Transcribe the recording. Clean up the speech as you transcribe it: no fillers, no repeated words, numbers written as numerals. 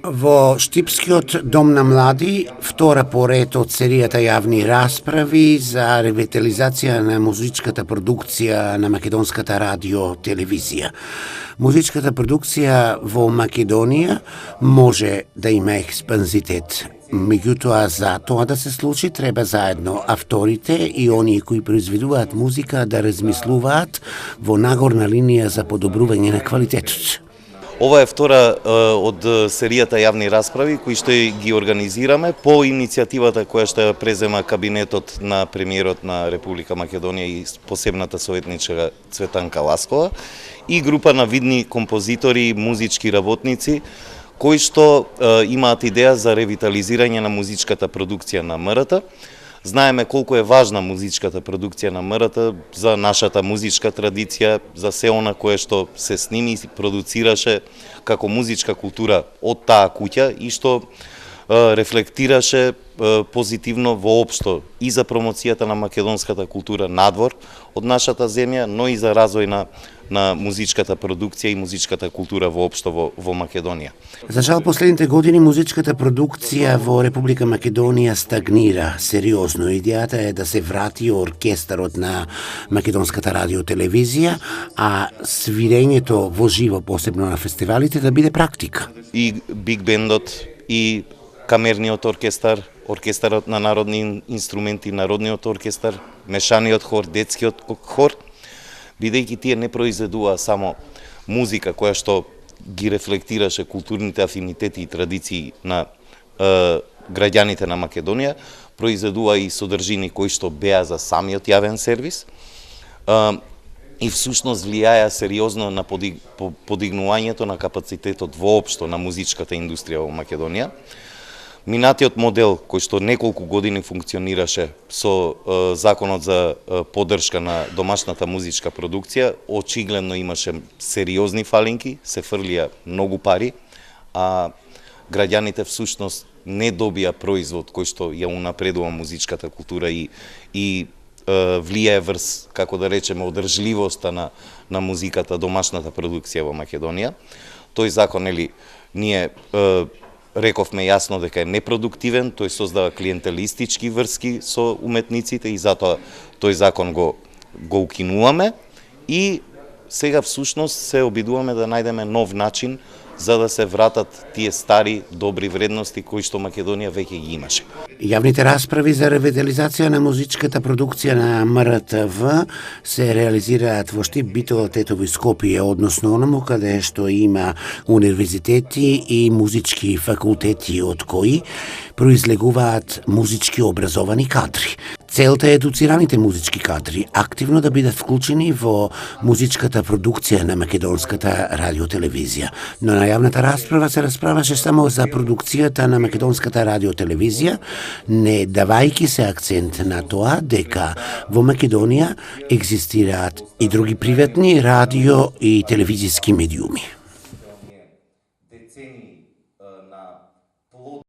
Во Штипскиот дом на млади, втора по ред од серијата јавни расправи за ревитализација на музичката продукција на македонската радио телевизија. Музичката продукција во Македонија може да има експанзитет. Меѓутоа, за тоа да се случи, треба заедно авторите и оние кои произведуваат музика да размислуваат во нагорна линија за подобрување на квалитетот. Ова е втора од серијата јавни расправи кои што ги организираме по иницијативата која што ја презема кабинетот на премиерот на Република Македонија и посебната советничка Цветанка Ласкова и група на видни композитори и музички работници кои што имаат идеја за ревитализирање на музичката продукција на МРТ. Знаеме колку е важна музичката продукција на МРТ за нашата музичка традиција, за се она кое што се сними и продуцираше како музичка култура од таа куќа и што рефлектираше позитивно воопшто и за промоцијата на македонската култура надвор од нашата земја, но и за развој на музичката продукција и музичката култура воопшто во Македонија. За жал, последните години музичката продукција во Република Македонија стагнира сериозно. Идејата е да се врати оркестарот на македонската радио телевизија, а свирењето во живо, посебно на фестивалите, да биде практика. И биг бендот, и камерниот оркестар, оркестарот на народни инструменти, народниот оркестар, мешаниот хор, детскиот хор, бидејќи тие не произведува само музика која што ги рефлектираше културните афинитети и традиции на граѓаните на Македонија, произведува и содржини кои што беа за самиот јавен сервис и всушност влијаја сериозно на подигнувањето на капацитетот воопшто на музичката индустрија во Македонија. Минатиот модел, кој што неколку години функционираше со законот за поддршка на домашната музичка продукција, очигледно имаше сериозни фалинки, се фрлија многу пари, а граѓаните всушност не добија производ кој што ја унапредува музичката култура и влијае врз, како да речеме, одржливоста на музиката, домашната продукција во Македонија. Тој закон, ние рековме јасно дека е непродуктивен, тој создава клиентелистички врски со уметниците и затоа тој закон го укинуваме и сега всушност се обидуваме да најдеме нов начин за да се вратат тие стари добри вредности кои што Македонија веќе ги имаше. Јавните расправи за ревитализација на музичката продукција на МРТВ се реализираат во Штип, Битола, Тетово и Скопје, односно онаму каде што има универзитети и музички факултети од кои произлегуваат музички образовани кадри. Целта е едуцираните музички кадри активно да бидат вклучени во музичката продукција на македонската радиотелевизија. Но на јавната расправа се расправаше само за продукцијата на македонската радиотелевизија, не давајќи се акцент на тоа дека во Македонија екзистираат и други приватни радио и телевизиски медиуми.